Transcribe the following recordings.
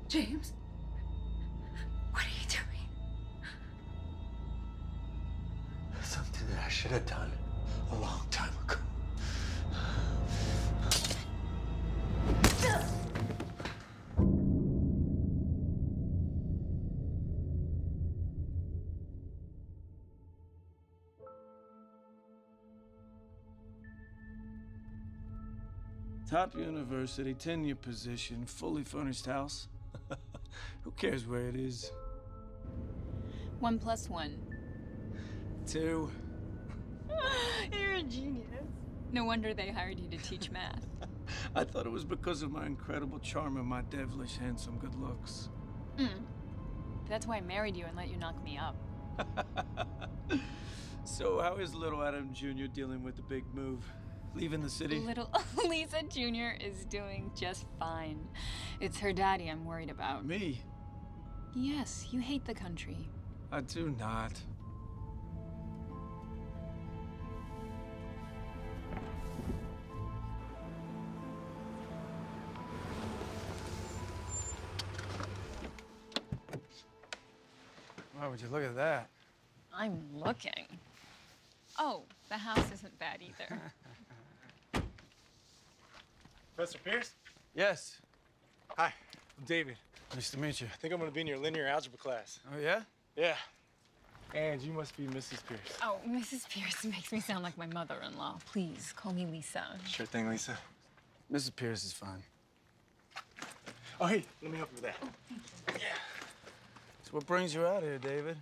James, what are you doing? Something that I should have done a long time ago. Top university, tenure position, fully furnished house. Who cares where it is? 1 + 1. 2. You're a genius. No wonder they hired you to teach math. I thought it was because of my incredible charm and my devilish, handsome good looks. That's why I married you and let you knock me up. So how is little Adam Jr. dealing with the big move? Leaving the city? Little Lisa Jr. is doing just fine. It's her daddy I'm worried about. Me? Yes, you hate the country. I do not. Why would you look at that? I'm looking. Oh, the house isn't bad either. Professor Pierce? Yes. Hi, I'm David. Nice to meet you. I think I'm gonna be in your linear algebra class. Oh, yeah? Yeah. And you must be Mrs. Pierce. Oh, Mrs. Pierce makes me sound like my mother-in-law. Please, call me Lisa. Sure thing, Lisa. Mrs. Pierce is fine. Oh, hey, let me help you with that. Yeah. So what brings you out here, David?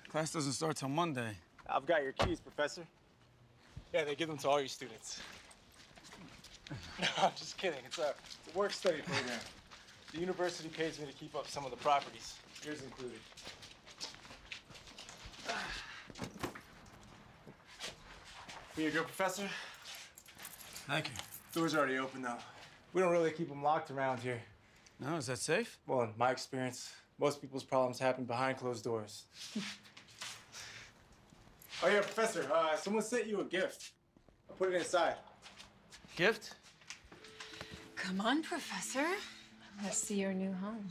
Class doesn't start till Monday. I've got your keys, Professor. Yeah, they give them to all your students. No, I'm just kidding. It's a work-study program. The university pays me to keep up some of the properties, yours included. Here you go, Professor. Thank you. Door's already open, though. We don't really keep them locked around here. No, is that safe? Well, in my experience, most people's problems happen behind closed doors. Oh, yeah, Professor, someone sent you a gift. I'll put it inside. Gift? Come on, Professor. Let's see your new home.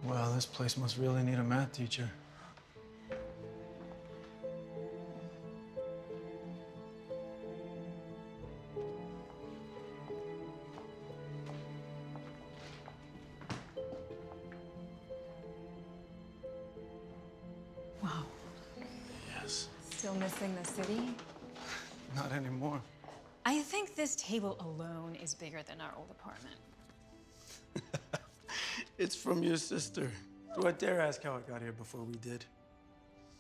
Well, this place must really need a math teacher. Wow. Yes. Still missing the city? Not anymore. I think this table alone is bigger than our old apartment. It's from your sister. Do I dare ask how it got here before we did?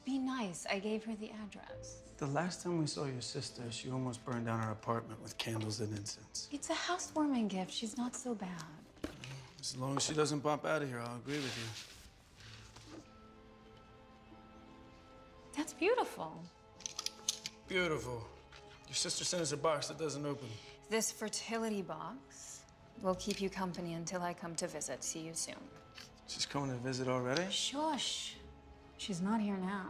Be nice. I gave her the address. The last time we saw your sister, she almost burned down our apartment with candles and incense. It's a housewarming gift. She's not so bad. As long as she doesn't bump out of here, I'll agree with you. That's beautiful. Beautiful. Your sister sent us a box that doesn't open. This fertility box will keep you company until I come to visit. See you soon. She's coming to visit already? Shush. She's not here now.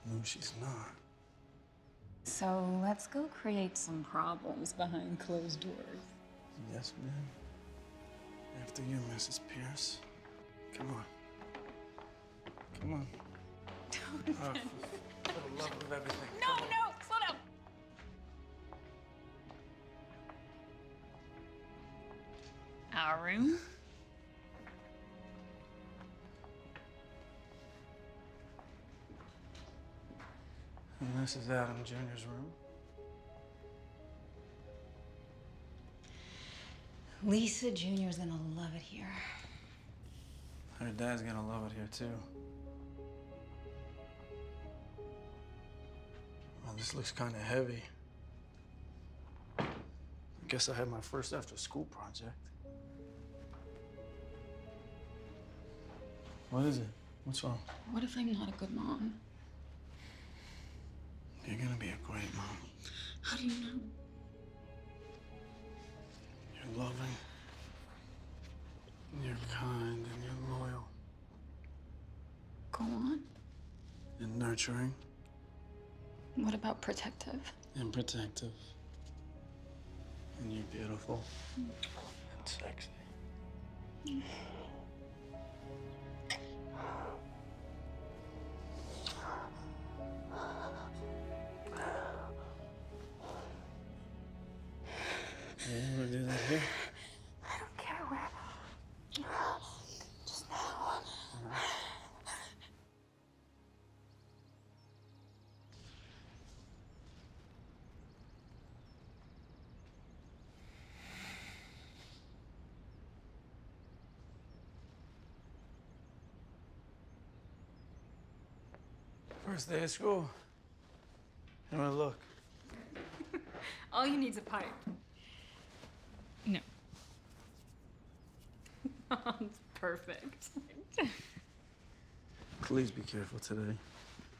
No, she's not. So let's go create some problems behind closed doors. Yes, ma'am. After you, Mrs. Pierce. Come on. Come on. Oh, for the love of everything. No, no, slow down. Our room. And this is Adam Jr.'s room. Lisa Jr.'s gonna love it here. Her dad's gonna love it here, too. Well, this looks kind of heavy. I guess I had my first after-school project. What is it? What's wrong? What if I'm not a good mom? You're gonna be a great mom. How do you know? You're loving, you're kind, and you're loyal. Go on. And nurturing. What about protective? And protective. And you're beautiful. And sexy. You wanna do that here? I don't care where. Just now. First day of school. You wanna look? All you need's a pipe. No. It's perfect. Please be careful today.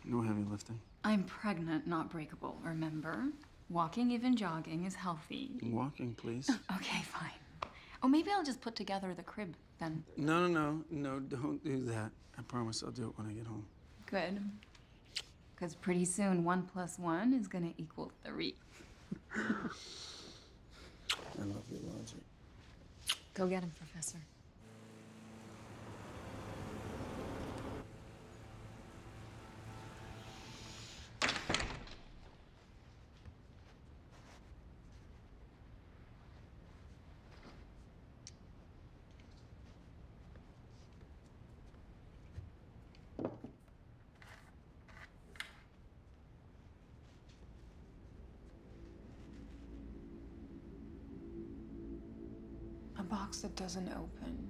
No heavy lifting. I'm pregnant, not breakable, remember? Walking, even jogging, is healthy. Walking, please. Okay, fine. Oh, maybe I'll just put together the crib then. No, don't do that. I promise I'll do it when I get home. Good. Because pretty soon, 1 + 1 is gonna equal 3. I love your logic. Go get him, Professor. A box that doesn't open.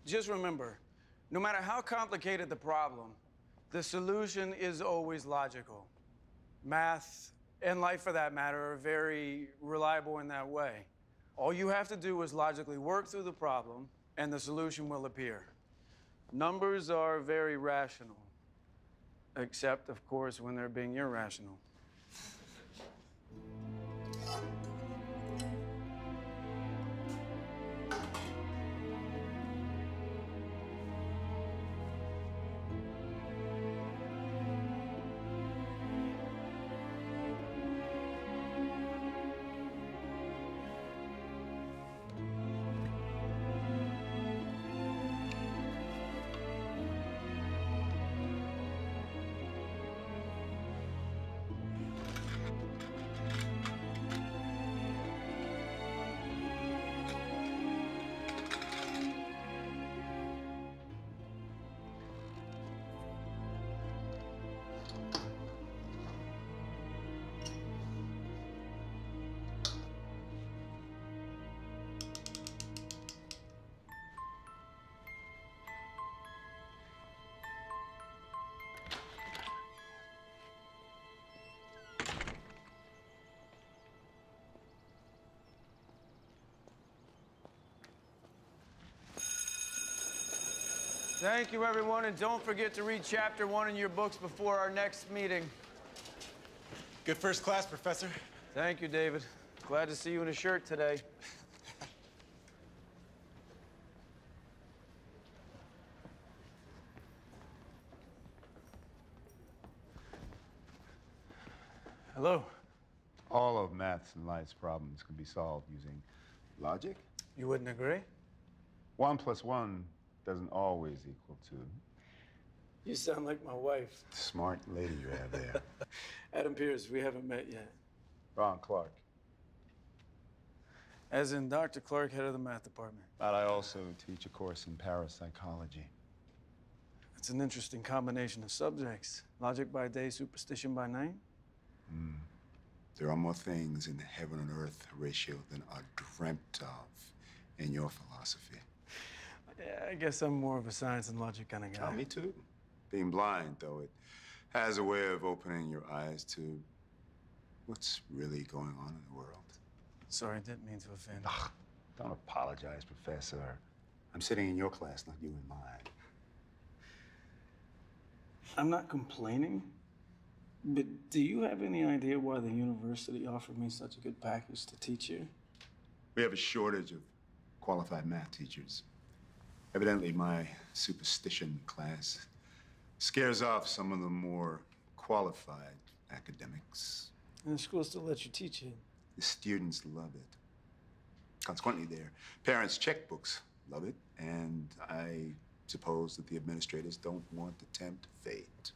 Just remember, no matter how complicated the problem, the solution is always logical. Math, and life for that matter, are very reliable in that way. All you have to do is logically work through the problem, and the solution will appear. Numbers are very rational, except, of course, when they're being irrational. Thank you, everyone, and don't forget to read Chapter 1 in your books before our next meeting. Good first class, Professor. Thank you, David. Glad to see you in a shirt today. Hello. All of maths and life's problems can be solved using logic. You wouldn't agree? 1 + 1 doesn't always equal 2. You sound like my wife. Smart lady you have there. Adam Pierce, we haven't met yet. Ron Clark. As in Dr. Clark, head of the math department. But I also teach a course in parapsychology. It's an interesting combination of subjects. Logic by day, superstition by night. There are more things in the heaven and earth ratio than are dreamt of in your philosophy. Yeah, I guess I'm more of a science and logic kind of guy. Oh, me too. Being blind, though, it has a way of opening your eyes to what's really going on in the world. Sorry, didn't mean to offend. Ugh, don't apologize, Professor. I'm sitting in your class, not you in mine. I'm not complaining, but do you have any idea why the university offered me such a good package to teach you? We have a shortage of qualified math teachers. Evidently, my superstition class scares off some of the more qualified academics. And the school still lets you teach it. The students love it. Consequently, their parents' checkbooks love it, and I suppose that the administrators don't want to tempt fate.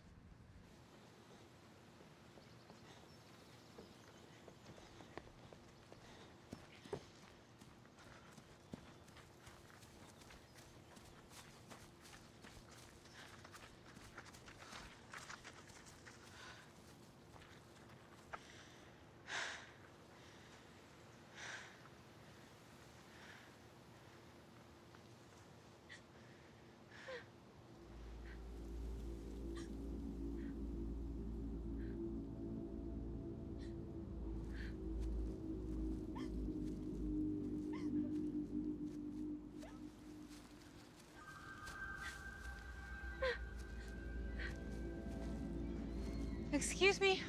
Excuse me?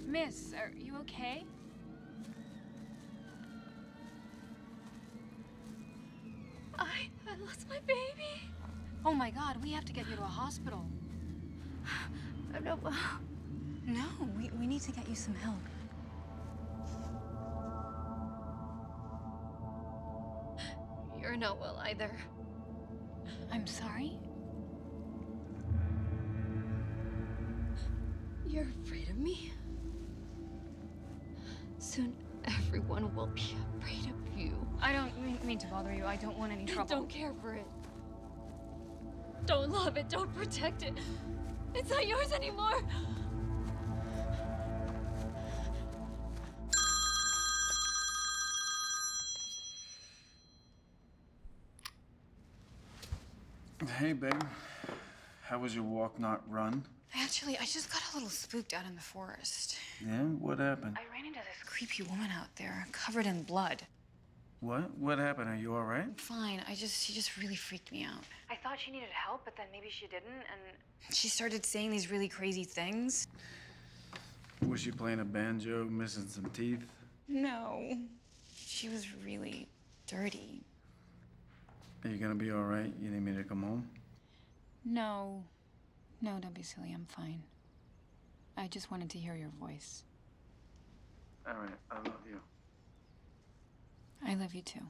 Miss, are you okay? I lost my baby. Oh my God, we have to get you to a hospital. No, No, we need to get you some help. you're not well either. I'm sorry? You're afraid of me? Soon everyone will be afraid of you. I don't mean to bother you. I don't want any trouble. Don't care for it. Don't love it. Don't protect it. It's not yours anymore. Hey, babe. How was your walk, not run? Actually, I just got a little spooked out in the forest. Yeah? What happened? I ran into this creepy woman out there, covered in blood. What? What happened? Are you all right? Fine, she just really freaked me out. I thought she needed help, but then maybe she didn't, and she started saying these really crazy things. Was she playing a banjo, missing some teeth? No. She was really dirty. Are you gonna be all right? You need me to come home? No. No, don't be silly. I'm fine. I just wanted to hear your voice. All right. I love you. I love you too.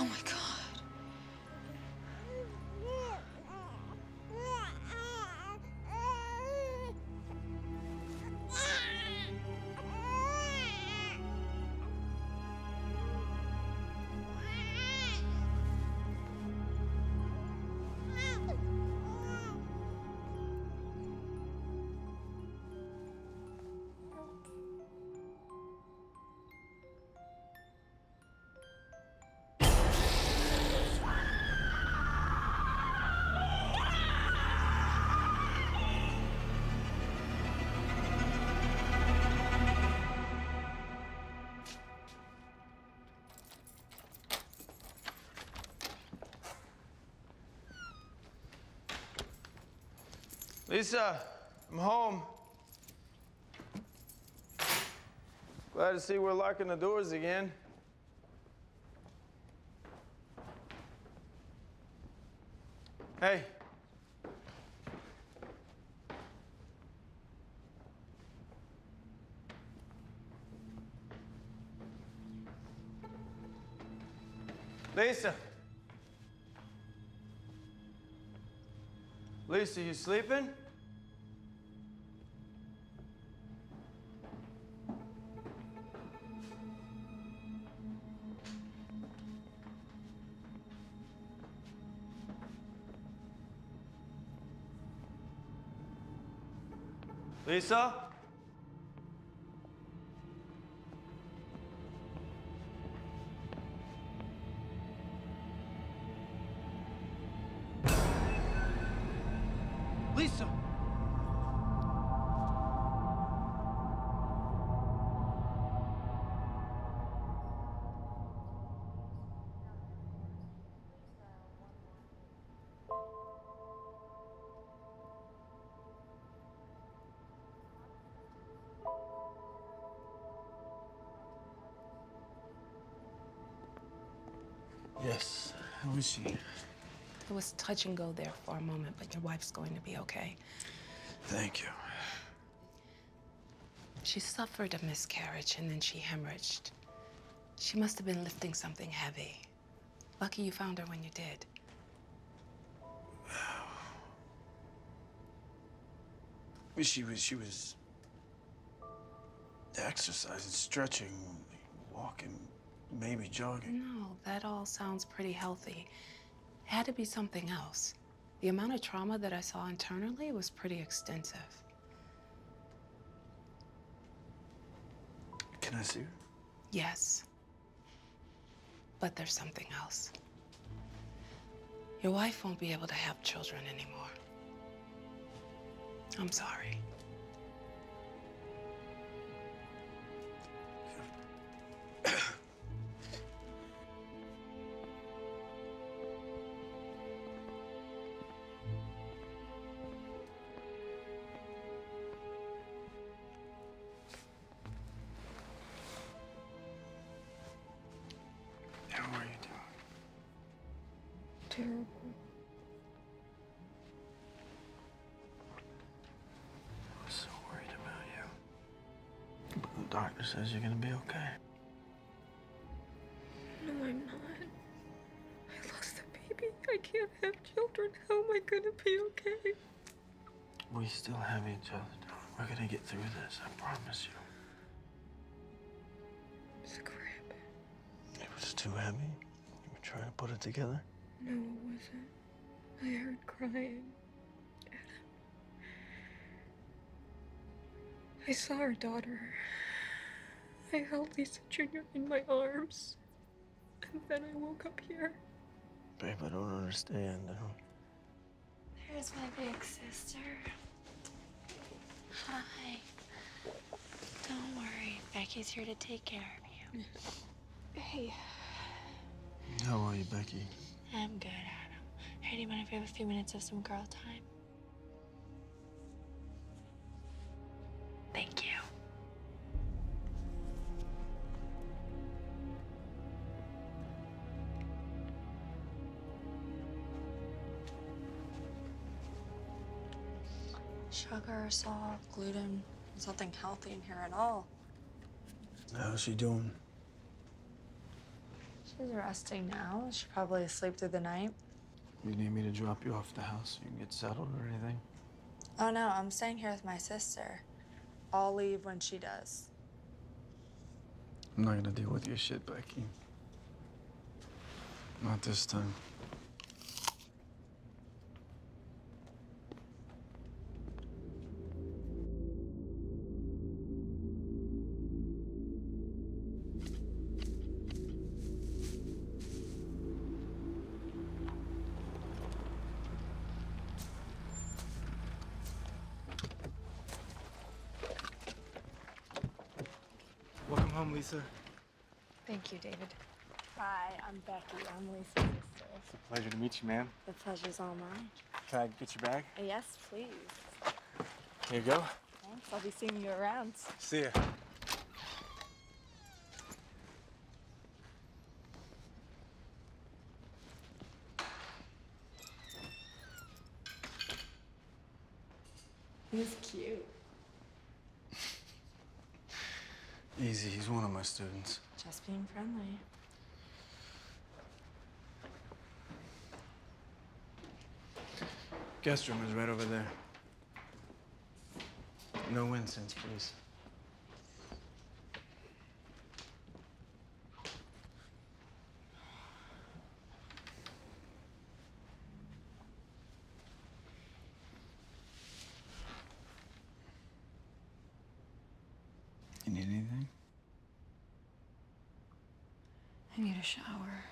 my God. Lisa, I'm home. Glad to see we're locking the doors again. Hey. Lisa. Lisa, you sleeping? Lisa? Lisa! Yes, how is she? It was touch and go there for a moment, but your wife's going to be okay. Thank you. She suffered a miscarriage and then she hemorrhaged. She must have been lifting something heavy. Lucky you found her when you did. She was exercising, stretching, walking, maybe jogging. No, that all sounds pretty healthy. It had to be something else. The amount of trauma that I saw internally was pretty extensive. Can I see her? Yes. But there's something else. Your wife won't be able to have children anymore. I'm sorry. How are you doing? Terrible. I was so worried about you. But the doctor says you're gonna be okay. No, I'm not. I lost the baby. I can't have children. How am I gonna be okay? We still have each other, darling. We're gonna get through this, I promise you. Scrap. It was too heavy? You were trying to put it together? No, it wasn't. I heard crying. I saw her daughter. I held Lisa Jr. in my arms. And then I woke up here. Babe, I don't understand. There's my big sister. Hi. Don't worry. Becky's here to take care of you. Hey. How are you, Becky? I'm good, Adam. Hey, do you mind if we have a few minutes of some girl time? Thank you. Sugar, salt, gluten. There's nothing healthy in here at all. How's she doing? She's resting now. She'll probably sleep through the night. You need me to drop you off at the house so you can get settled or anything? Oh, no, I'm staying here with my sister. I'll leave when she does. I'm not gonna deal with your shit, Becky. Not this time. Welcome home, Lisa. Thank you, David. Hi, I'm Becky. I'm Lisa's sister. Pleasure to meet you, ma'am. The pleasure's all mine. Can I get your bag? Yes, please. Here you go. Thanks. I'll be seeing you around. See ya. He's cute. Easy, he's one of my students. Just being friendly. Guest room is right over there. No incense, please. You need anything? I need a shower.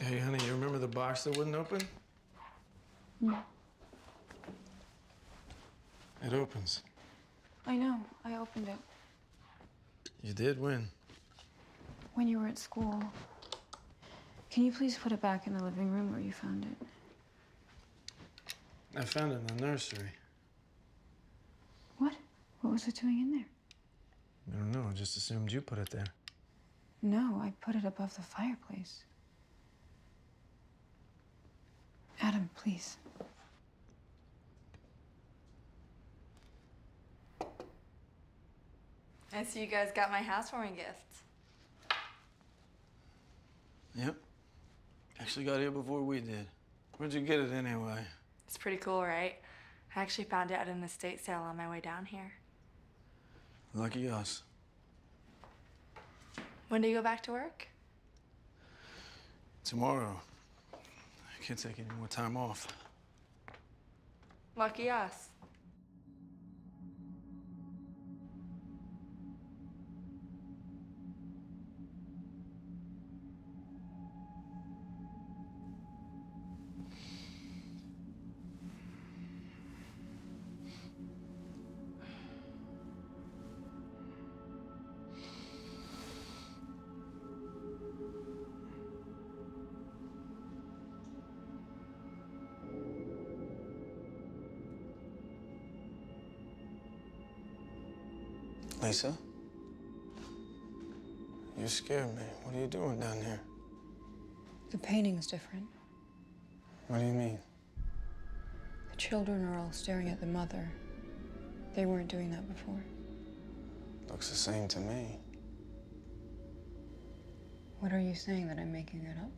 Hey, honey, you remember the box that wouldn't open? No. It opens. I know. I opened it. You did win. When you were at school. Can you please put it back in the living room where you found it? I found it in the nursery. What? What was it doing in there? I don't know, I just assumed you put it there. No, I put it above the fireplace. Adam, please. I see you guys got my housewarming gift. Yep. Actually got here before we did. Where'd you get it anyway? It's pretty cool, right? I actually found it at an estate sale on my way down here. Lucky us. When do you go back to work? Tomorrow. I can't take any more time off. Lucky us. Lisa? You scared me. What are you doing down here? The painting's different. What do you mean? The children are all staring at the mother. They weren't doing that before. Looks the same to me. What are you saying, that I'm making it up?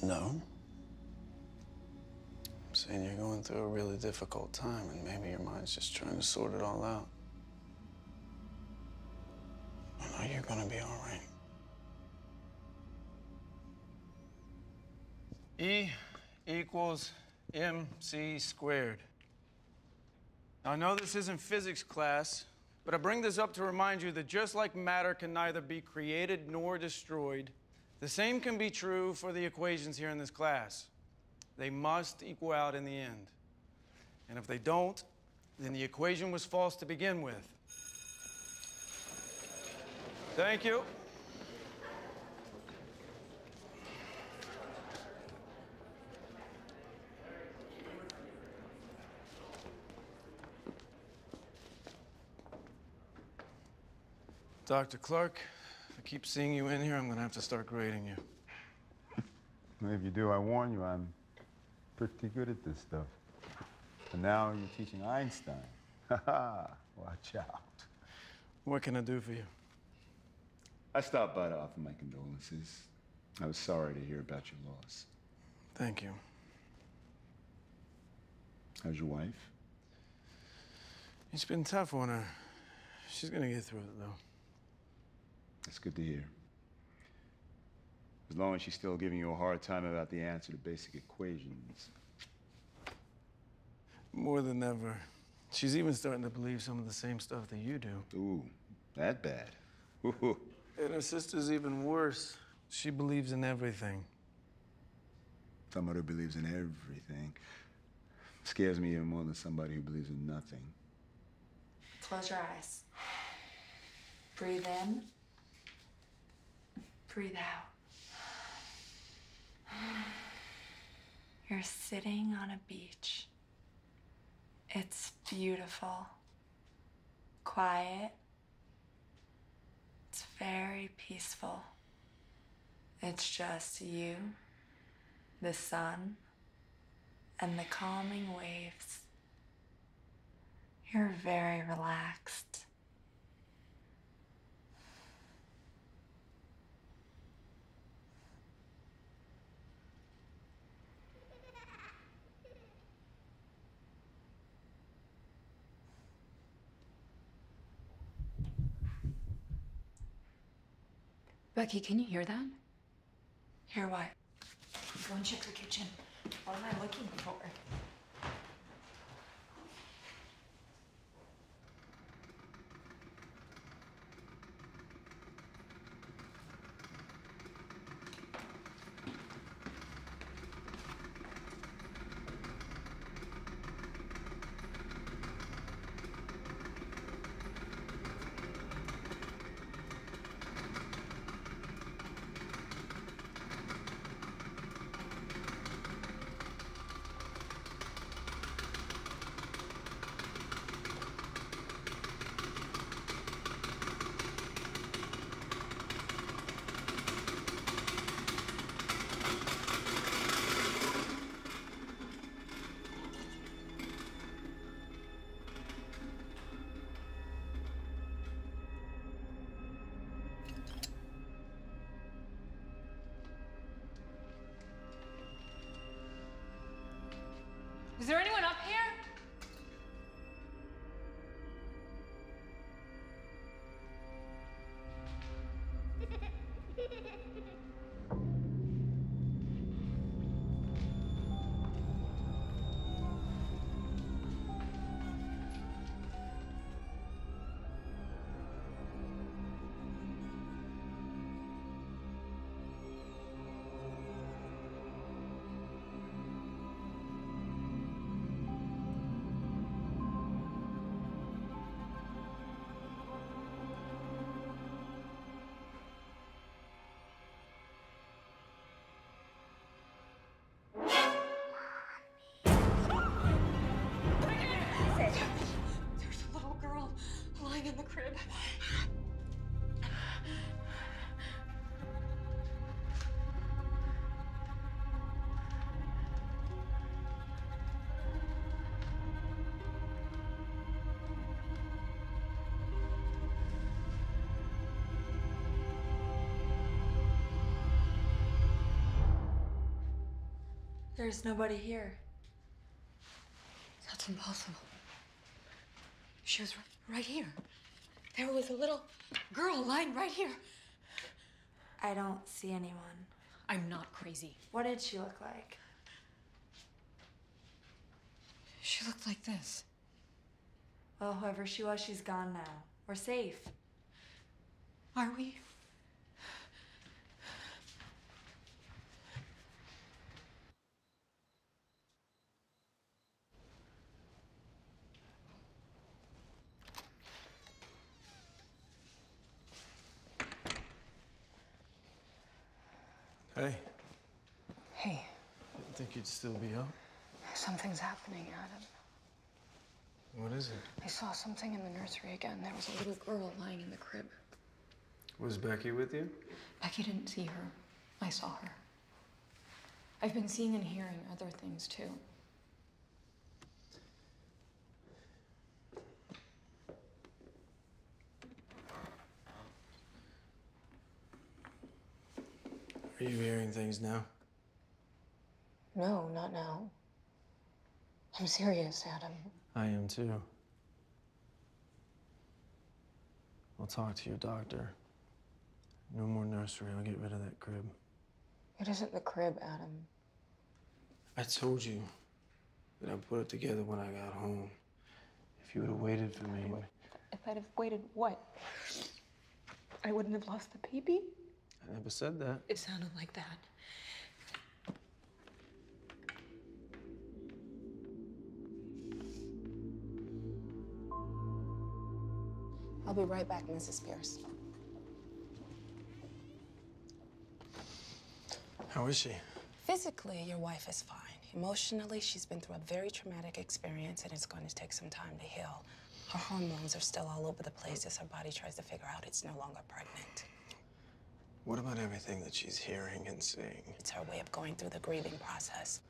No. I'm saying you're going through a really difficult time, and maybe your mind's just trying to sort it all out. I know you're gonna be all right. E equals mc squared. Now, I know this isn't physics class, but I bring this up to remind you that just like matter can neither be created nor destroyed, the same can be true for the equations here in this class. They must equal out in the end. And if they don't, then the equation was false to begin with. Thank you. Dr. Clark, if I keep seeing you in here, I'm gonna have to start grading you. Well, if you do, I warn you, I'm pretty good at this stuff. And now you're teaching Einstein. Ha ha, watch out. What can I do for you? I stopped by to offer my condolences. I was sorry to hear about your loss. Thank you. How's your wife? It's been tough on her. She's gonna get through it, though. That's good to hear. As long as she's still giving you a hard time about the answer to basic equations. More than ever. She's even starting to believe some of the same stuff that you do. Ooh, that bad. Ooh. And her sister's even worse. She believes in everything. My mother believes in everything. Scares me even more than somebody who believes in nothing. Close your eyes. Breathe in. Breathe out. You're sitting on a beach. It's beautiful. Quiet. It's very peaceful. It's just you, the sun, and the calming waves. You're very relaxed. Becky, can you hear that? Hear what? Go and check the kitchen. What am I looking for? Is there anyone up here? There's nobody here. That's impossible. She was right here. There was a little girl lying right here. I don't see anyone. I'm not crazy. What did she look like? She looked like this. Well, whoever she was, she's gone now. We're safe. Are we? Hey, Hey, I think you'd still be up. something's happening, Adam. What is it? I saw something in the nursery again. There was a little girl lying in the crib. Was Becky with you? Becky didn't see her. I saw her. I've been seeing and hearing other things, too. Are you hearing things now? No, not now. I'm serious, Adam. I am too. I'll talk to your doctor. No more nursery. I'll get rid of that crib. It isn't the crib, Adam. I told you that I put it together when I got home. If you would have waited for me. If I'd have waited, what? I wouldn't have lost the baby? I never said that. It sounded like that. I'll be right back, Mrs. Pierce. How is she? Physically, your wife is fine. Emotionally, she's been through a very traumatic experience, and it's going to take some time to heal. Her hormones are still all over the place as her body tries to figure out it's no longer pregnant. What about everything that she's hearing and seeing? It's her way of going through the grieving process.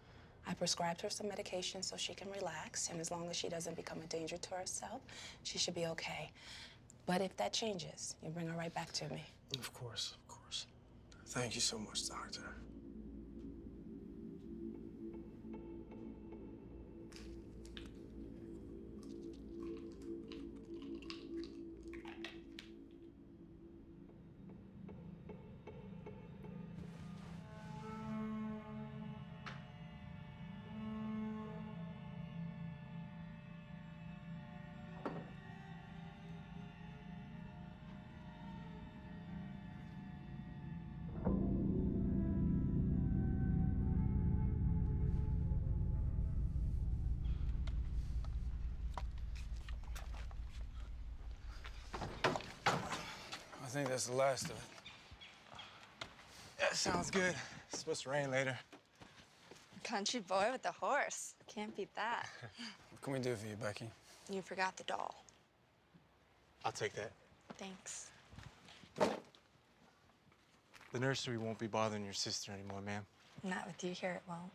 I prescribed her some medication so she can relax, and as long as she doesn't become a danger to herself, she should be okay. But if that changes, you bring her right back to me. Of course, of course. Thank you so much, Doctor. I think that's the last of it. Yeah, sounds good. It's supposed to rain later. Country boy with a horse. Can't beat that. What can we do for you, Becky? You forgot the doll. I'll take that. Thanks. The nursery won't be bothering your sister anymore, ma'am. Not with you here, it won't.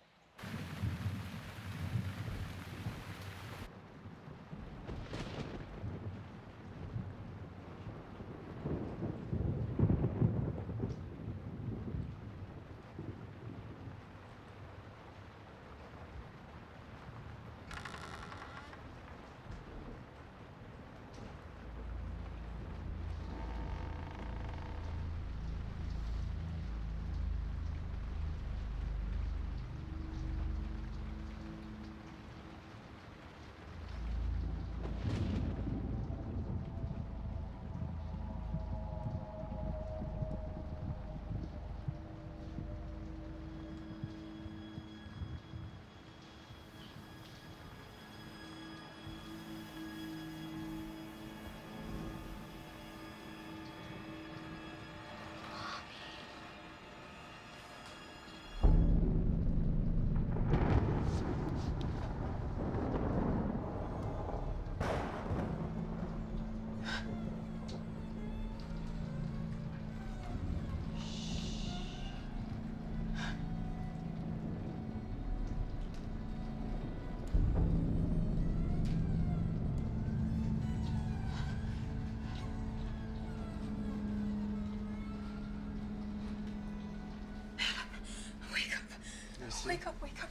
Wake up, wake up.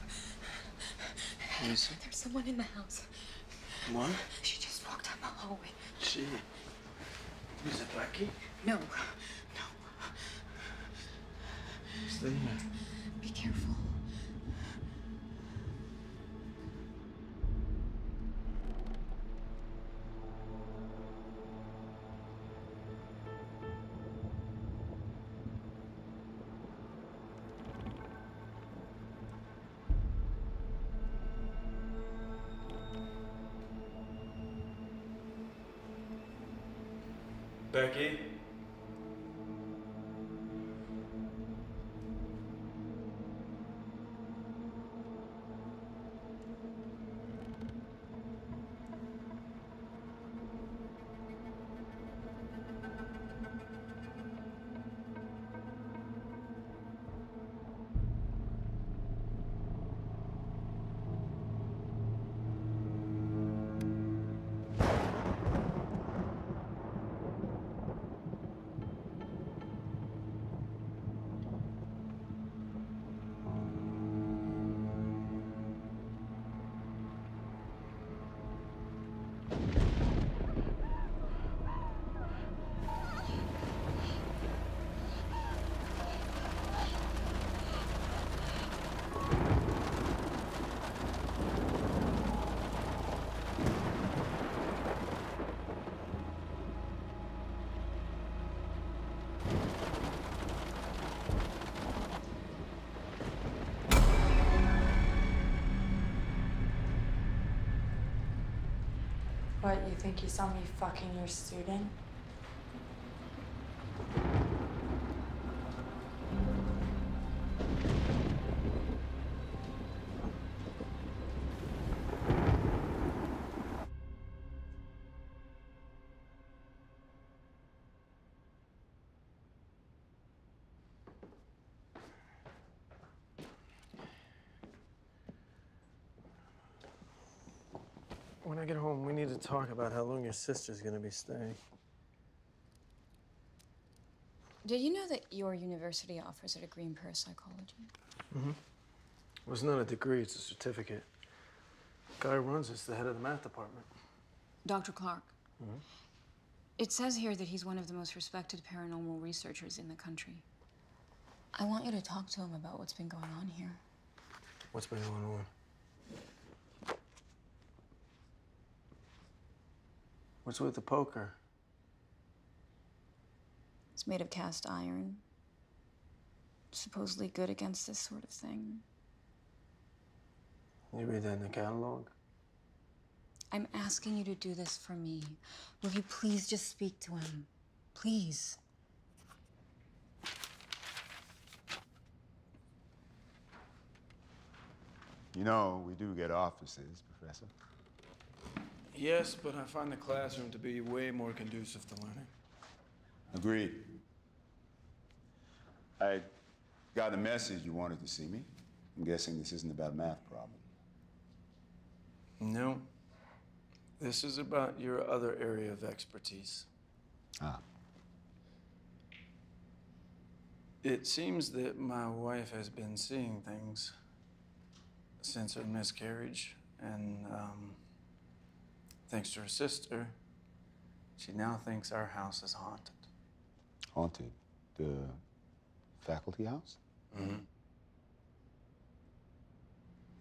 Lisa? There's someone in the house. What? She just walked down the hallway. She. Is it Becky? No. Stay here. Be careful. Becky? What, you think you saw me fucking your student? When I get home, we need to talk about how long your sister's gonna be staying. Did you know that your university offers a degree in parapsychology? Mm-hmm. Well, it's not a degree, it's a certificate. The guy who runs it's the head of the math department. Dr. Clark. Mm-hmm. It says here that he's one of the most respected paranormal researchers in the country. I want you to talk to him about what's been going on here. What's been going on? What's with the poker? It's made of cast iron. Supposedly good against this sort of thing. You read that in the catalog? I'm asking you to do this for me. Will you please just speak to him? Please. You know, we do get offices, Professor. Yes, but I find the classroom to be way more conducive to learning. Agreed. I got a message you wanted to see me. I'm guessing this isn't about a math problem. No. This is about your other area of expertise. Ah. It seems that my wife has been seeing things since her miscarriage, and thanks to her sister, she now thinks our house is haunted. Haunted? The faculty house? Mm-hmm.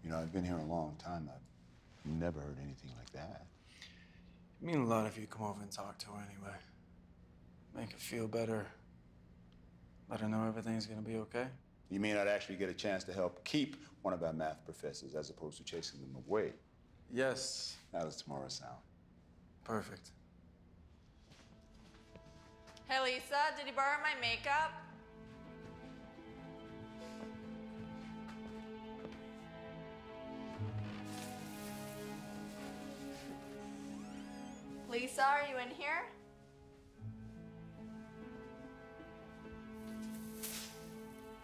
You know, I've been here a long time. I've never heard anything like that. It'd mean a lot if you come over and talk to her anyway. Make her feel better. Let her know everything's gonna be okay. You mean I'd actually get a chance to help keep one of our math professors as opposed to chasing them away? Yes. How does tomorrow sound? Perfect. Hey, Lisa, did you borrow my makeup? Lisa, are you in here?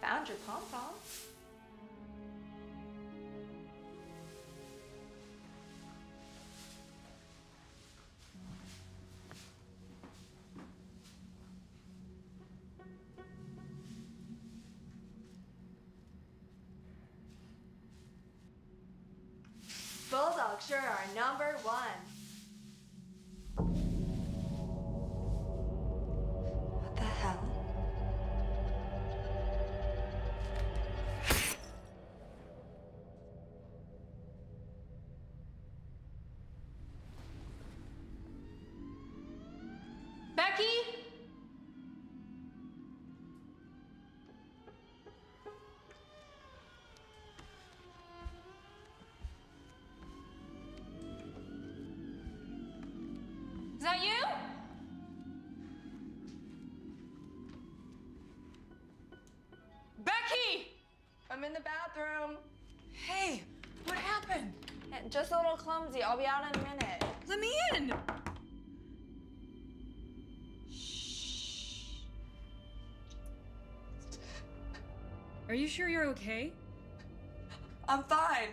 Found your pom-pom. sure are number one. What the hell? Becky? Is that you? Becky! I'm in the bathroom. Hey, what happened? Just a little clumsy. I'll be out in a minute. Let me in! Are you sure you're okay? I'm fine.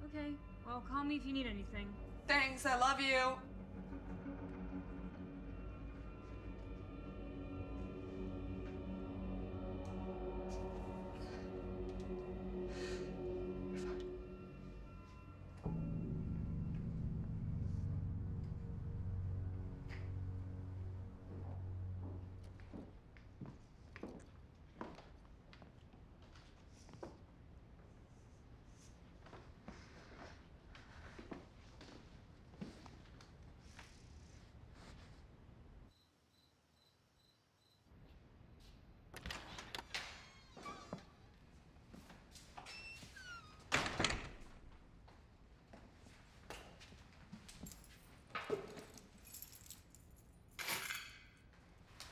Okay, well, call me if you need anything. Thanks, I love you.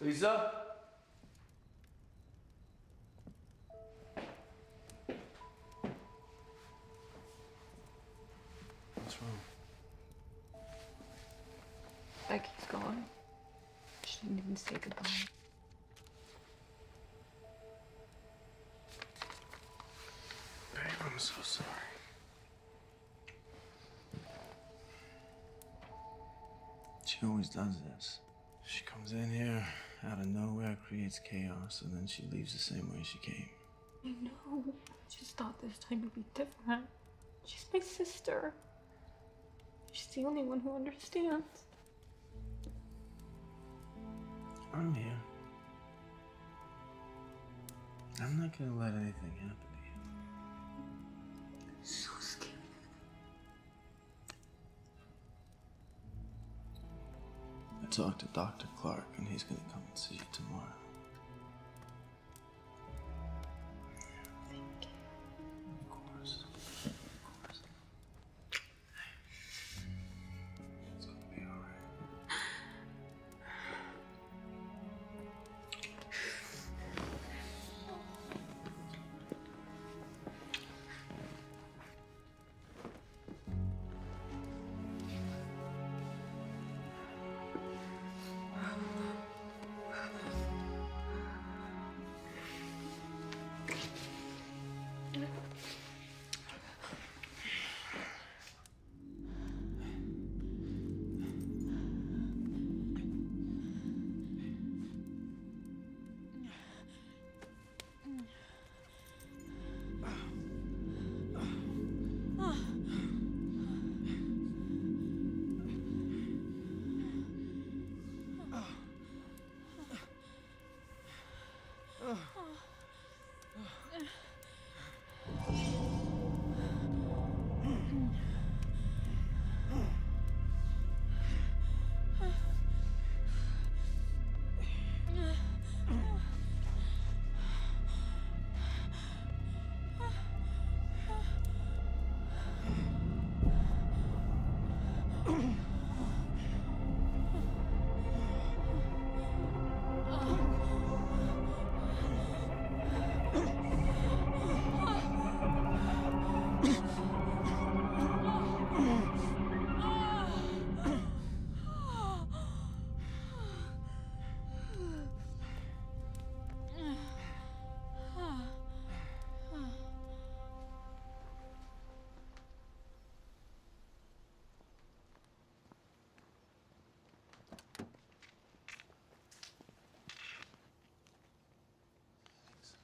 Lisa? What's wrong? Becky's gone. She didn't even say goodbye. Babe, I'm so sorry. She always does this. She comes in here out of nowhere, creates chaos, and then she leaves the same way she came. I know. I just thought this time would be different. She's my sister. She's the only one who understands. I'm here. I'm not gonna let anything happen to you. I'm so scared. I talked to Dr. Clark, and he's gonna come and see you tomorrow. Thank you. Of course. Of course. It's gonna be all right.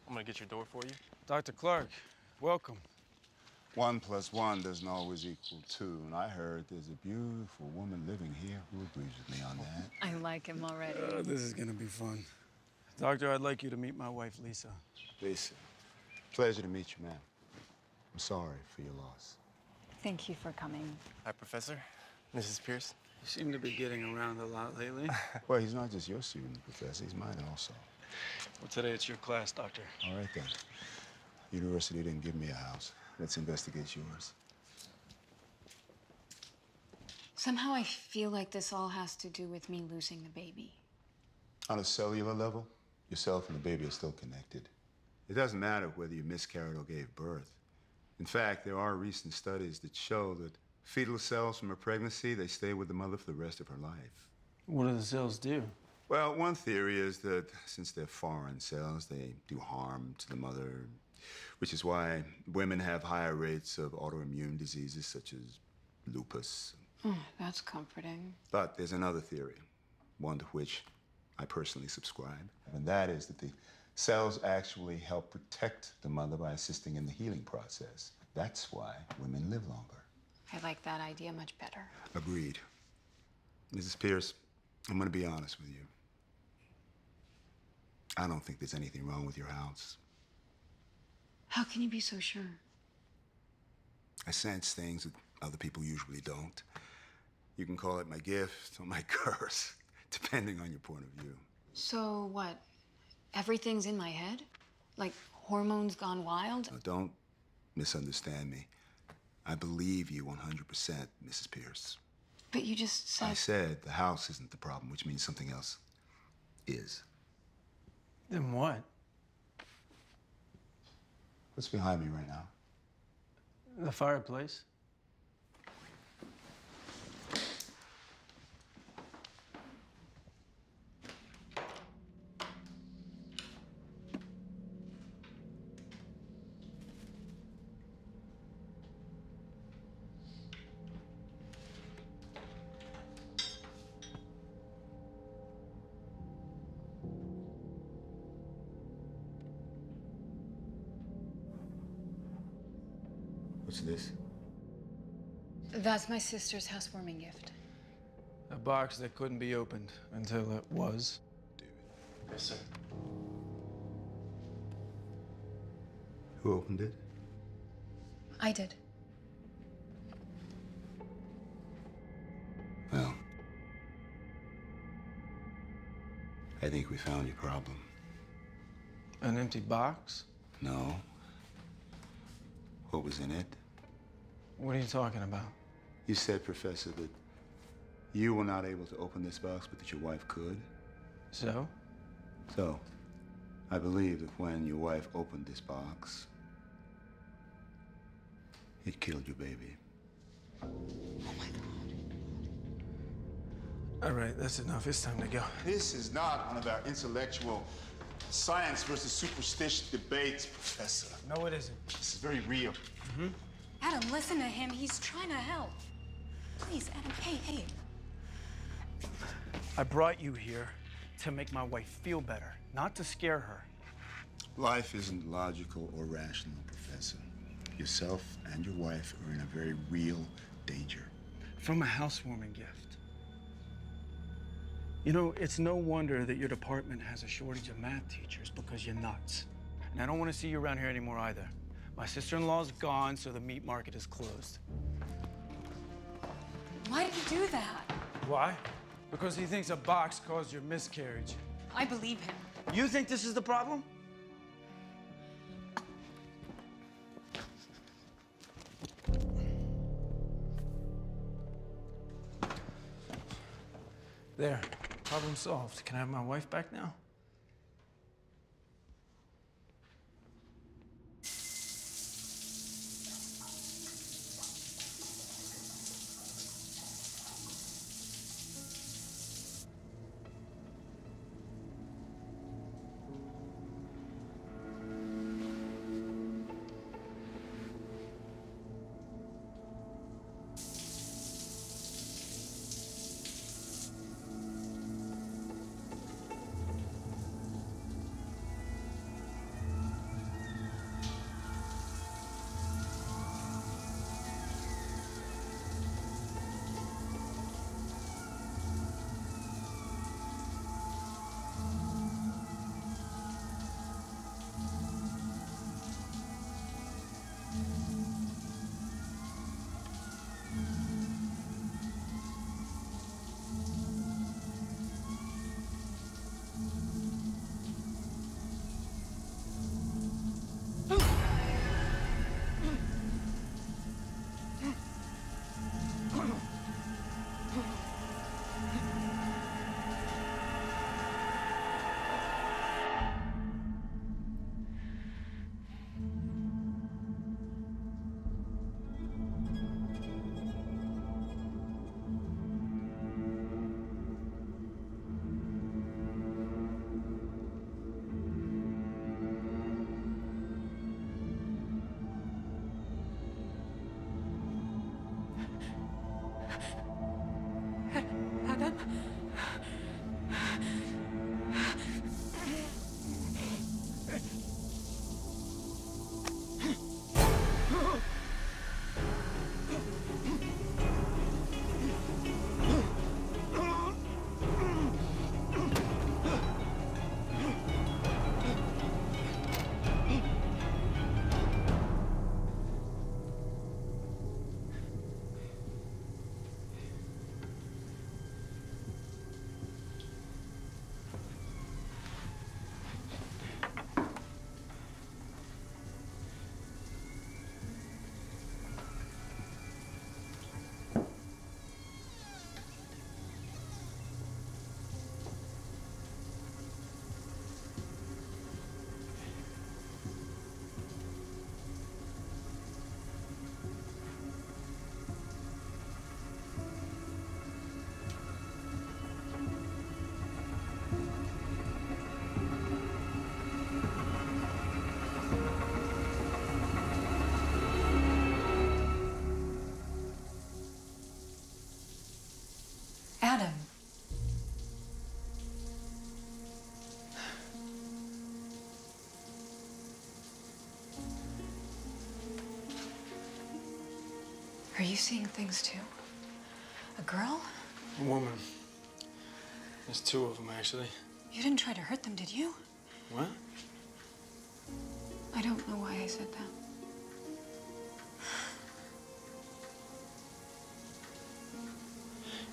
I'm gonna get your door for you. Dr. Clark, welcome. 1 + 1 doesn't always equal 2, and I heard there's a beautiful woman living here who agrees with me on that. I like him already. This is gonna be fun. Doctor, I'd like you to meet my wife, Lisa. Lisa, pleasure to meet you, ma'am. I'm sorry for your loss. Thank you for coming. Hi, Professor. Mrs. Pierce. You seem to be getting around a lot lately. Well, he's not just your student, Professor. He's mine also. Well, today it's your class, Doctor. All right, then. University didn't give me a house. Let's investigate yours. Somehow I feel like this all has to do with me losing the baby. On a cellular level, yourself and the baby are still connected. It doesn't matter whether you miscarried or gave birth. In fact, there are recent studies that show that fetal cells from a pregnancy, they stay with the mother for the rest of her life. What do the cells do? Well, one theory is that since they're foreign cells, they do harm to the mother, which is why women have higher rates of autoimmune diseases such as lupus. Oh, that's comforting. But there's another theory, one to which I personally subscribe, and that is that the cells actually help protect the mother by assisting in the healing process. That's why women live longer. I like that idea much better. Agreed. Mrs. Pierce, I'm gonna be honest with you. I don't think there's anything wrong with your house. How can you be so sure? I sense things that other people usually don't. You can call it my gift or my curse, depending on your point of view. So what? Everything's in my head? Like hormones gone wild? Now, don't misunderstand me. I believe you 100%, Mrs. Pierce. But you just said... I said the house isn't the problem, which means something else is. Then what? What's behind me right now? The fireplace. What's this? That's my sister's housewarming gift. A box that couldn't be opened until it was. Yes, sir. Who opened it? I did. Well, I think we found your problem. An empty box? No. What was in it? What are you talking about? You said, Professor, that you were not able to open this box, but that your wife could. So? So, I believe that when your wife opened this box, it killed your baby. Oh my God. All right, that's enough. It's time to go. This is not one of our intellectual science versus superstition debates, Professor. No, it isn't. This is very real. Adam, listen to him. He's trying to help. Please, Adam, hey. I brought you here to make my wife feel better, not to scare her. Life isn't logical or rational, Professor. Yourself and your wife are in a very real danger. From a housewarming gift. You know, it's no wonder that your department has a shortage of math teachers because you're nuts. And I don't want to see you around here anymore either. My sister-in-law's gone, so the meat market is closed. Why did you do that? Why? Because he thinks a box caused your miscarriage. I believe him. You think this is the problem? There. Problem solved. Can I have my wife back now? Are you seeing things too? A girl? A woman. There's two of them, actually. You didn't try to hurt them, did you? What? I don't know why I said that.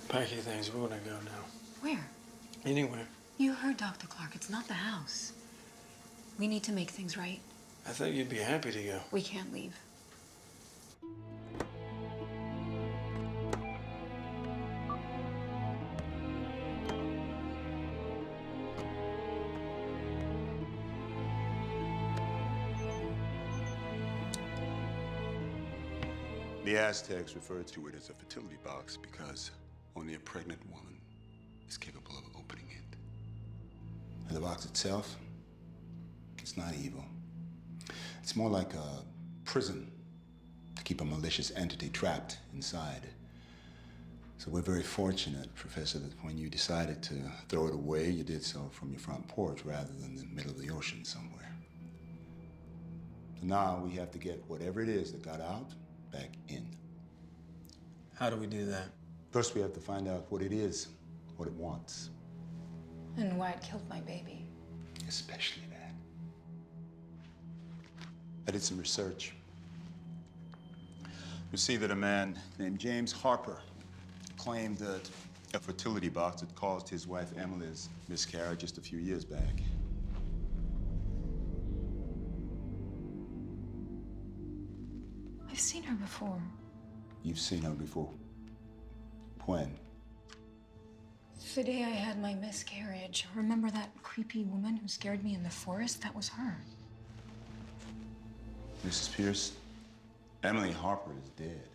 Pack your things. We're gonna go now. Where? Anywhere. You heard Dr. Clark. It's not the house. We need to make things right. I thought you'd be happy to go. We can't leave. The Aztecs referred to it as a fertility box because only a pregnant woman is capable of opening it. And the box itself, it's not evil. It's more like a prison to keep a malicious entity trapped inside. So we're very fortunate, Professor, that when you decided to throw it away, you did so from your front porch rather than the middle of the ocean somewhere. So now we have to get whatever it is that got out back in. How do we do that? First, we have to find out what it is, what it wants. And why it killed my baby. Especially that. I did some research. You see that a man named James Harper claimed that a fertility box had caused his wife Emily's miscarriage just a few years back. I've seen her before. You've seen her before? When? The day I had my miscarriage. Remember that creepy woman who scared me in the forest? That was her. Mrs. Pierce, Emily Harper is dead.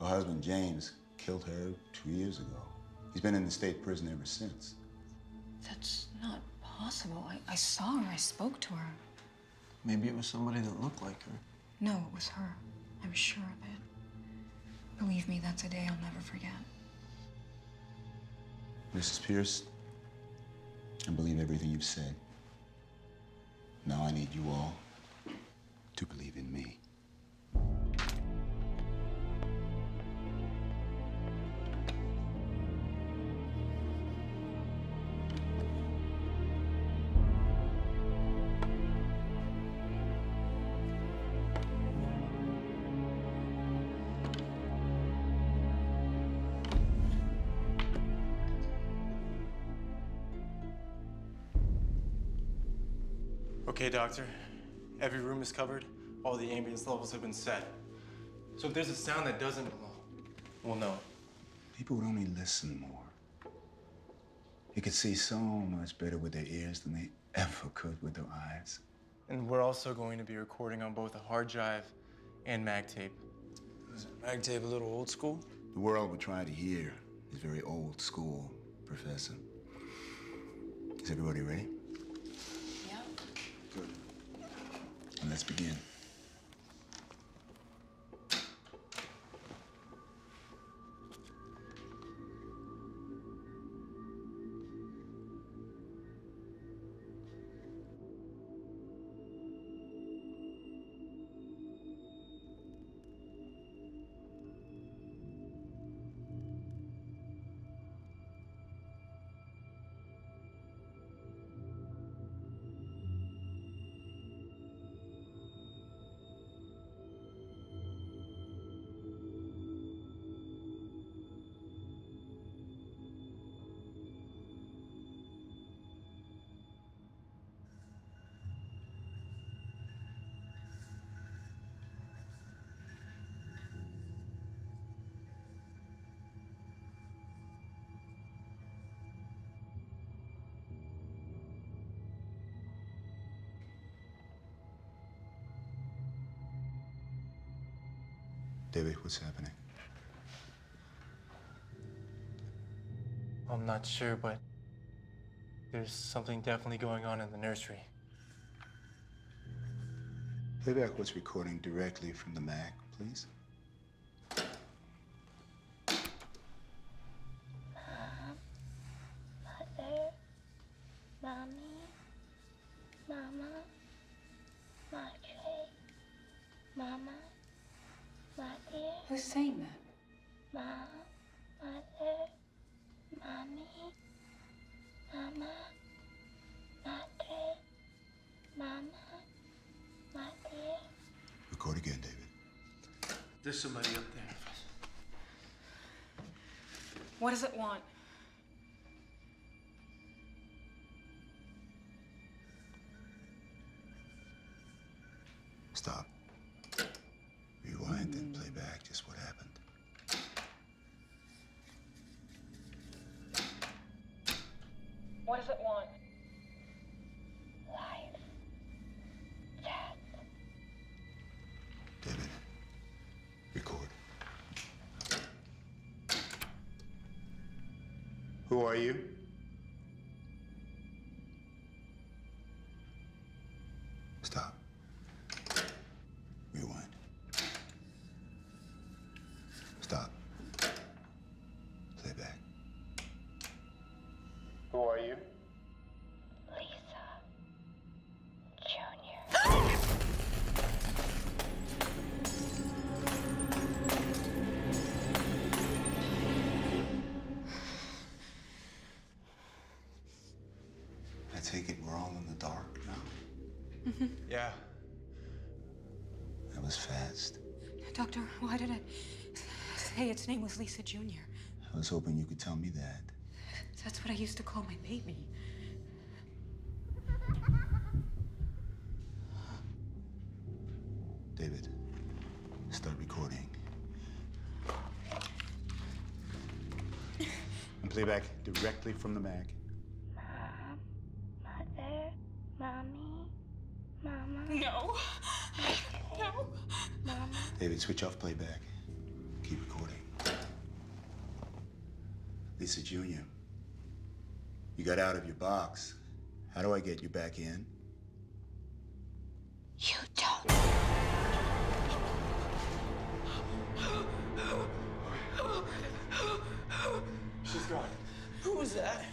Her husband, James, killed her 2 years ago. He's been in the state prison ever since. That's not possible. I saw her. I spoke to her. Maybe it was somebody that looked like her. No, it was her. I'm sure of it. Believe me, that's a day I'll never forget. Mrs. Pierce, I believe everything you've said. Now I need you all to believe in me. Okay, doctor. Every room is covered. All the ambience levels have been set. So if there's a sound that doesn't belong, we'll know. People would only listen more. They could see so much better with their ears than they ever could with their eyes. And we're also going to be recording on both a hard drive and mag tape. Is mag tape a little old school? The world we're trying to hear is very old school, Professor. Is everybody ready? Yeah. Good. And let's begin. David, what's happening? I'm not sure, but there's something definitely going on in the nursery. Play back what's recording directly from the Mac, please. Mother, Mommy, Mama, Madre, Mama, Mother. Who's saying that? Ma, Mother, Mommy, Mama, Madre, Mama, Madre. Record again, David. There's somebody up there. What does it want? Stop. Rewind and play back just what happened. What does it want? Life. Death. David, record. Who are you? Stop. Rewind. Stop. Play back. Who are you? Lisa. Junior. I take it we're all in the dark now. Yeah. That was fast. Doctor, why did it say its name was Lisa Jr.? I was hoping you could tell me that. That's what I used to call my baby. David, start recording. And play back directly from the mag. Mom, Mother, Mommy, Mama. No. No. Mama. David, switch off playback. Keep recording. Lisa Jr., you got out of your box. How do I get you back in? You don't. She's gone. Who was that?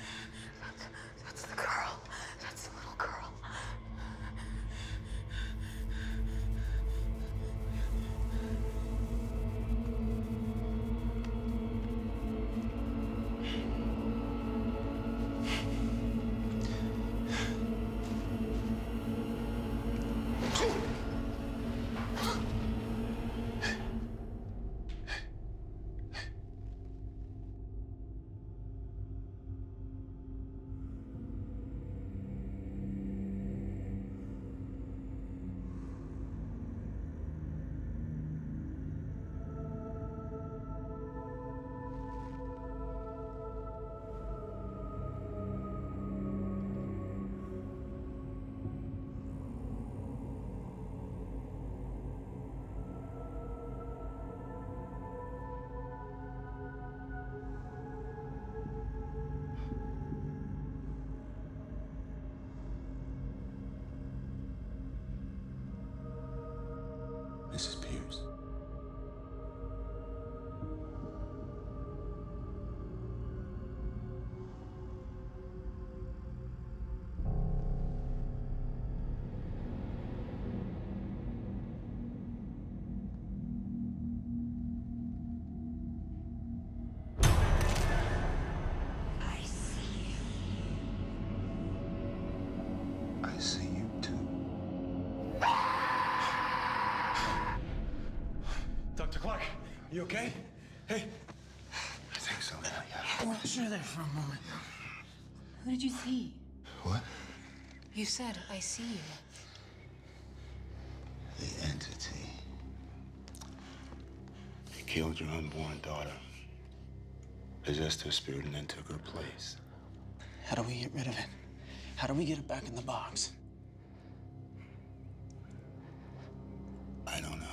That's the girl. That's the little girl. Mrs. Pierce. I see you. I see you too. Dr. Clark, you okay? Hey. I think so now, yeah. Well, sure there for a moment. Who did you see? What? You said, I see you. The entity. They killed your unborn daughter. Possessed her spirit and then took her place. How do we get rid of it? How do we get it back in the box? I don't know.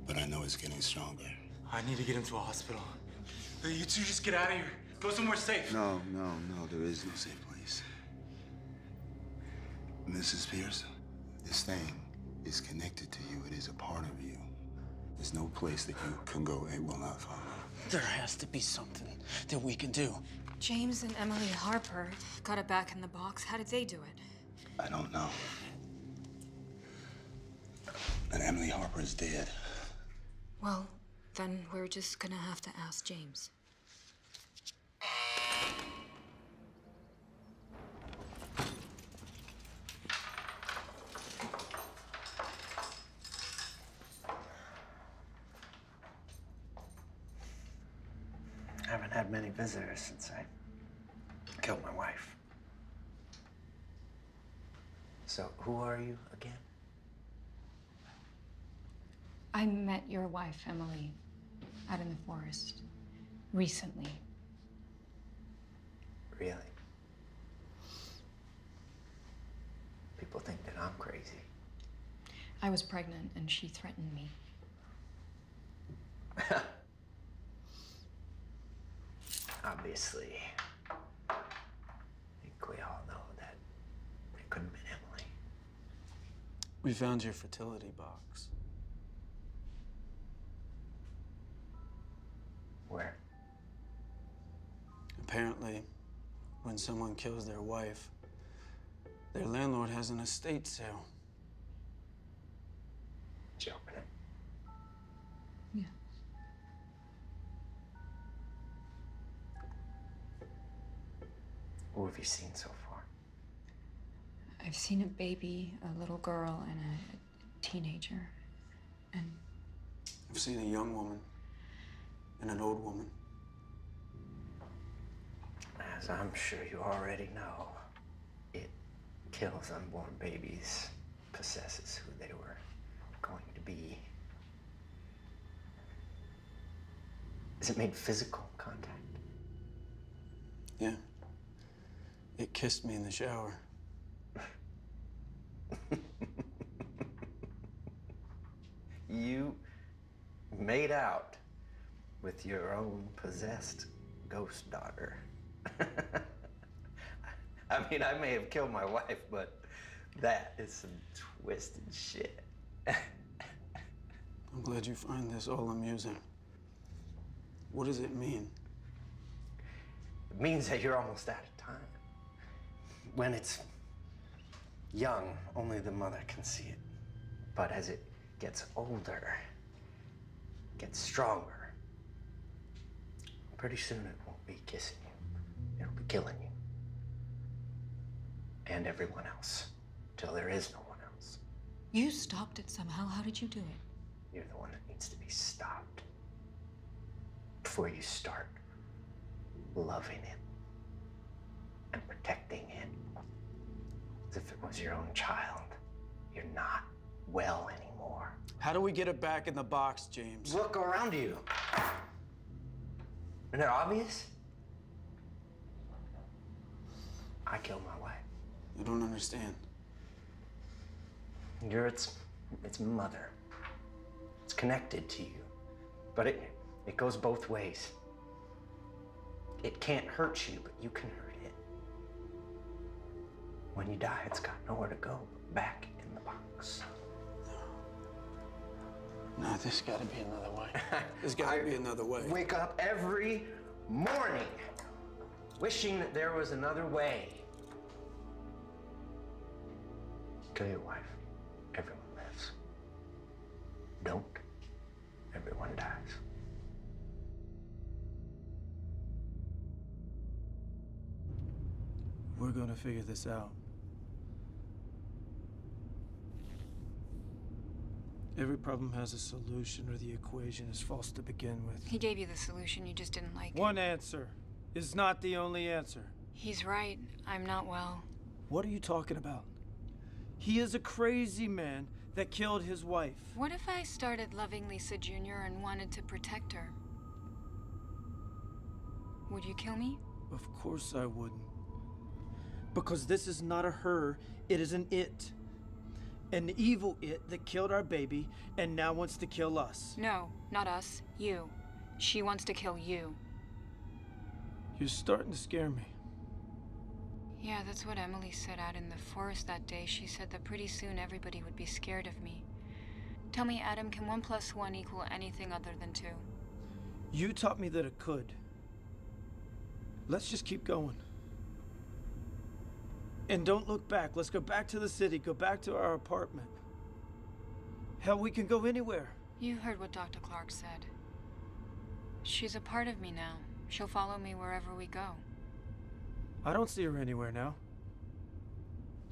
But I know it's getting stronger. I need to get him to a hospital. You two just get out of here. Go somewhere safe. No, there is no safe place. Mrs. Pierce, this thing is connected to you. It is a part of you. There's no place that you can go it will not follow. There has to be something that we can do. James and Emily Harper got it back in the box. How did they do it? I don't know. And Emily Harper is dead. Well, Then we're just gonna have to ask James. I haven't had many visitors since I killed my wife. So, who are you again? I met your wife, Emily, out in the forest recently. Really? People think that I'm crazy. I was pregnant and she threatened me. Obviously. I think we all know that it couldn't have been Emily. We found your fertility box. Where? Apparently, when someone kills their wife, their landlord has an estate sale. Did you open it? Yeah. What have you seen so far? I've seen a baby, a little girl, and a teenager. And I've seen a young woman and an old woman. As I'm sure you already know, it kills unborn babies, possesses who they were going to be. Has it made physical contact? Yeah. It kissed me in the shower. You made out with your own possessed ghost daughter. I mean, I may have killed my wife, but that is some twisted shit. I'm glad you find this all amusing. What does it mean? It means that you're almost out of time. When it's young, only the mother can see it. But as it gets older, gets stronger, pretty soon it won't be kissing you. It'll be killing you. And everyone else, till there is no one else. you stopped it somehow. How did you do it? You're the one that needs to be stopped. Before you start loving it and protecting it as if it was your own child. You're not well anymore. How do we get it back in the box, James? Look around you. Isn't it obvious? I killed my wife. You don't understand. You're its mother. It's connected to you. But it goes both ways. It can't hurt you, but you can hurt it. When you die, it's got nowhere to go but back in the box. No, there's gotta be another way. There's gotta be another way. Wake up every morning wishing that there was another way. Kill your wife. Everyone lives. Don't. Everyone dies. We're gonna figure this out. Every problem has a solution, or the equation is false to begin with. He gave you the solution, you just didn't like it. One answer is not the only answer. He's right. I'm not well. What are you talking about? He is a crazy man that killed his wife. What if I started loving Lisa Jr. and wanted to protect her? Would you kill me? Of course I wouldn't. Because this is not a her, it is an it. An evil it that killed our baby and now wants to kill us. No, not us. You. She wants to kill you. You're starting to scare me. Yeah, that's what Emily said out in the forest that day. She said that pretty soon everybody would be scared of me. Tell me, Adam, can 1 + 1 equal anything other than 2? You taught me that it could. Let's just keep going. And don't look back. Let's go back to the city, go back to our apartment. Hell, we can go anywhere. You heard what Dr. Clark said. She's a part of me now. She'll follow me wherever we go. I don't see her anywhere now.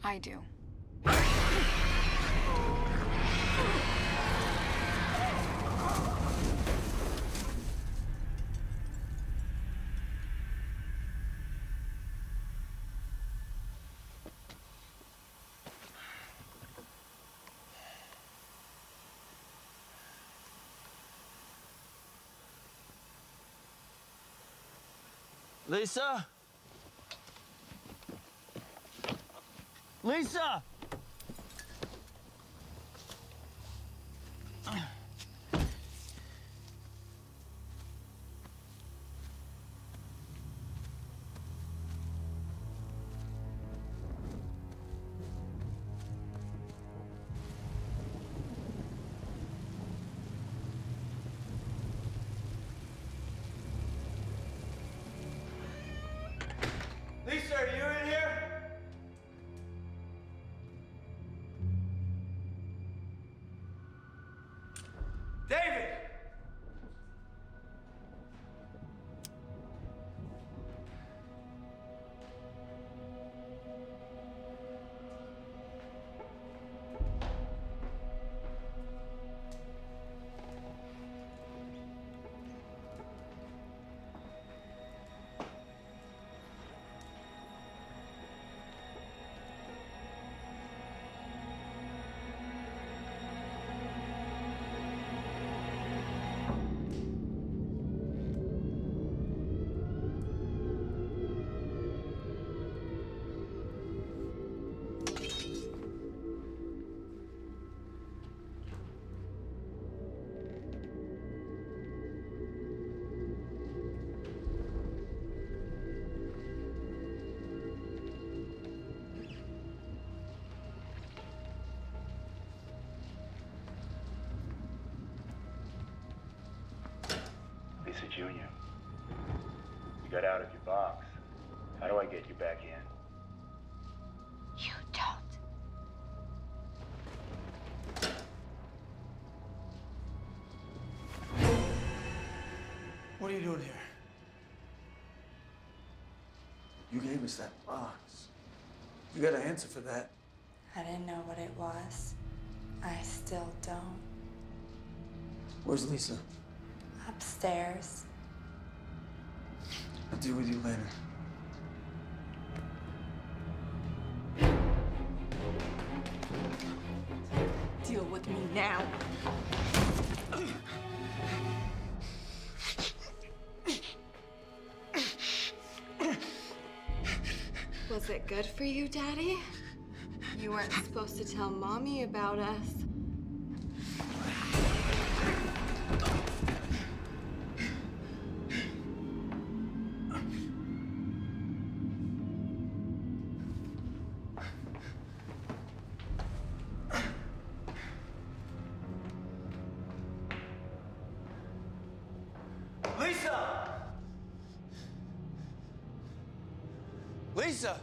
I do. Lisa? Lisa! Lisa, are you in here? David! Lisa Jr., you got out of your box. How do I get you back in? You don't. What are you doing here? You gave us that box. You got to answer for that. I didn't know what it was. I still don't. Where's Lisa? Upstairs. I'll deal with you later. Deal with me now. Was it good for you, Daddy? You weren't supposed to tell Mommy about us. Lisa! Lisa!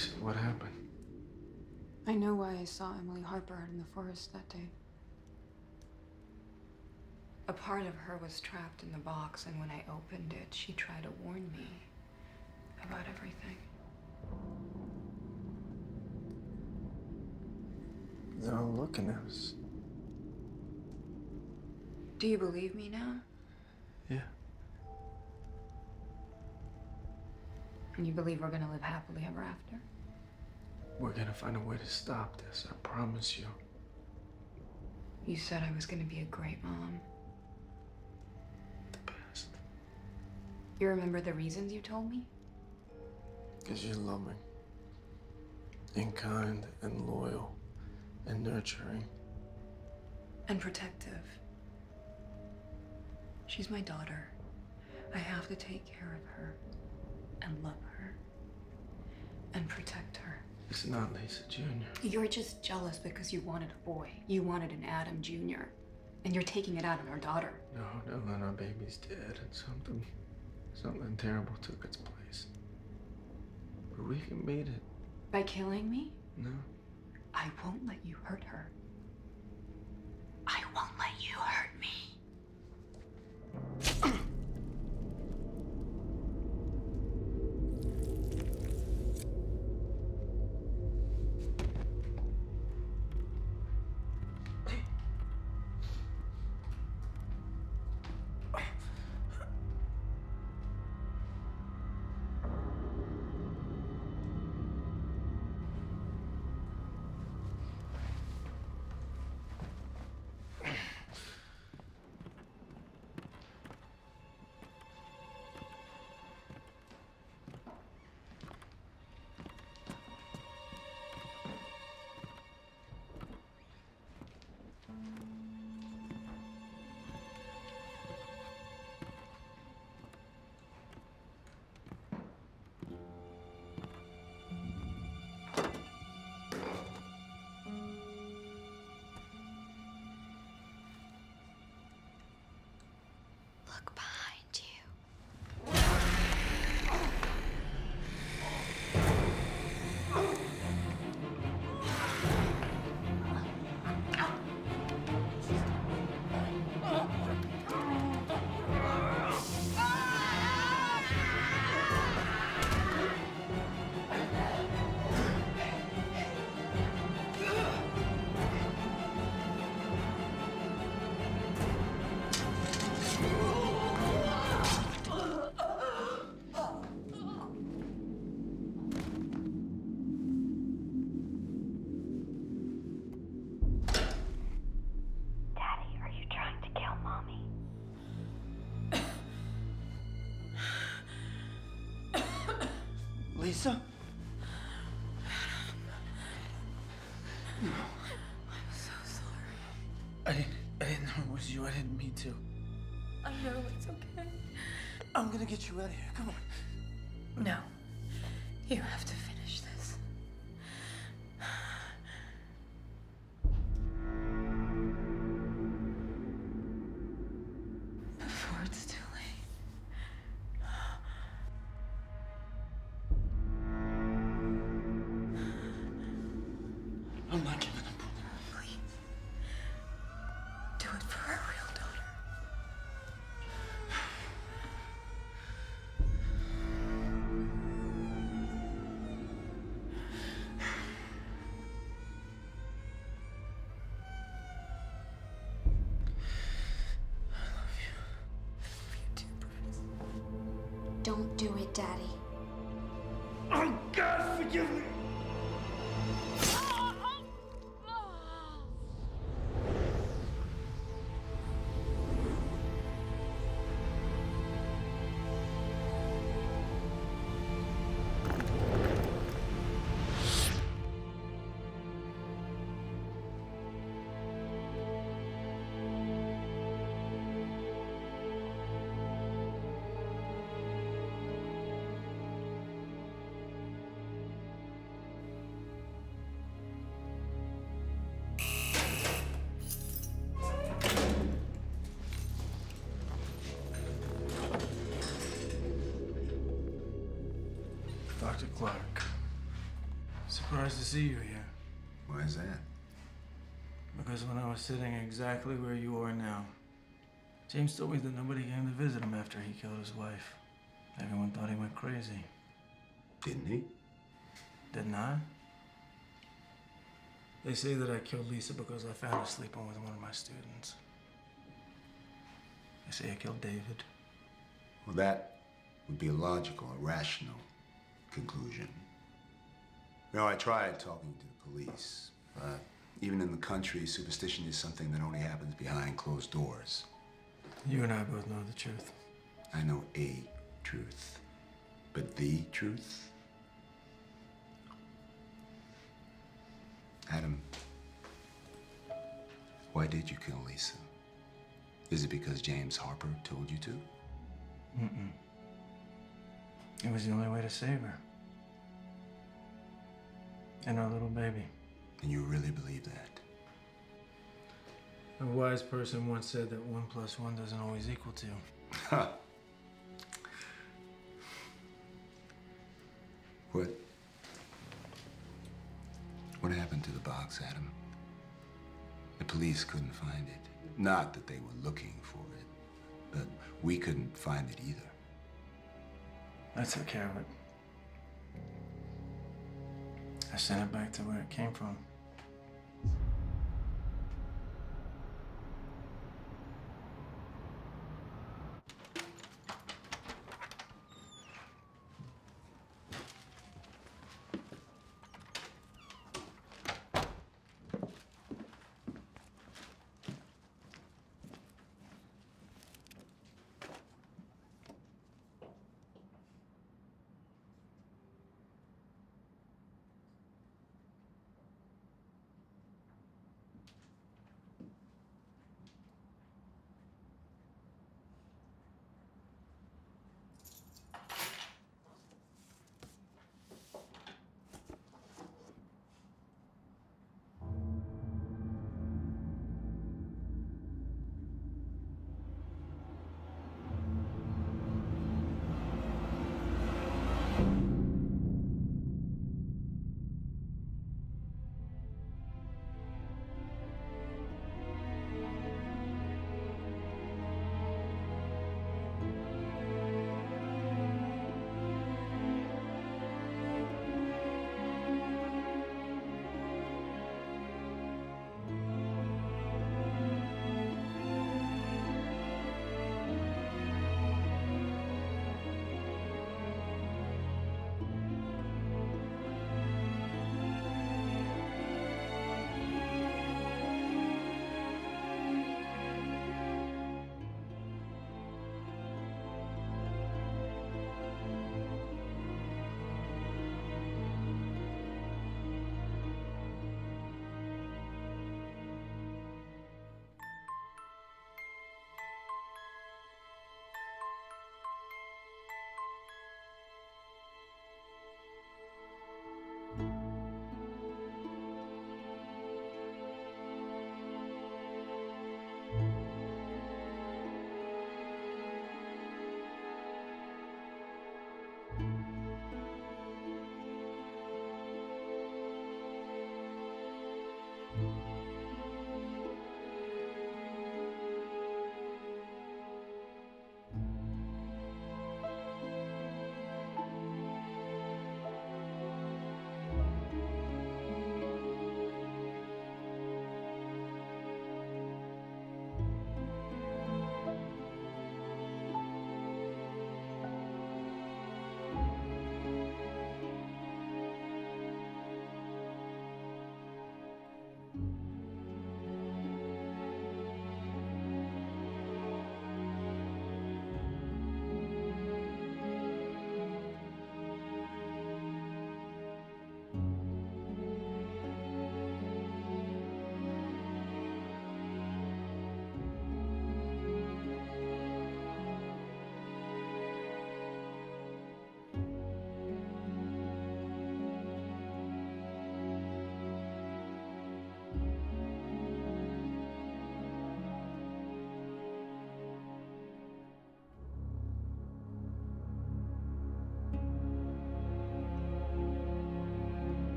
Lisa, what happened? I know why I saw Emily Harper out in the forest that day. A part of her was trapped in the box, and when I opened it, she tried to warn me about everything. They're all looking at us. Do you believe me now? Yeah. And you believe we're gonna live happily ever after? We're gonna find a way to stop this, I promise you. You said I was gonna be a great mom. The best. You remember the reasons you told me? Because you're loving. And kind and loyal and nurturing. And protective. She's my daughter. I have to take care of her and love her and protect her. It's not Lisa Jr. You're just jealous because you wanted a boy. You wanted an Adam Jr. And you're taking it out on our daughter. No, Dylan, our baby's dead and something terrible took its place. But we can beat it. By killing me? No. I won't let you hurt her. I won't let you hurt me. Look behind you. Lisa? No. I'm so sorry. I didn't know it was you. I didn't mean to. I know, it's okay. I'm gonna get you out of here. Come on. No. You have to finish this. Before it's too late. I'm not giving up. Please. Do it for our real daughter. Don't do it, Daddy. Oh, God, forgive me. Dr. Clark, surprised to see you here. Why is that? Because when I was sitting exactly where you are now, James told me that nobody came to visit him after he killed his wife. Everyone thought he went crazy. Didn't he? Didn't I? They say that I killed Lisa because I found her sleeping with one of my students. They say I killed David. Well, that would be a logical, a rational conclusion. You know, I tried talking to the police, but even in the country, superstition is something that only happens behind closed doors. You and I both know the truth. I know a truth, but the truth? Adam, why did you kill Lisa? Is it because James Harper told you to? Mm-mm. It was the only way to save her. And our little baby. And you really believe that? A wise person once said that 1 + 1 doesn't always equal 2. Huh. What happened to the box, Adam? The police couldn't find it. Not that they were looking for it, but we couldn't find it either. I took care of it. I sent it back to where it came from.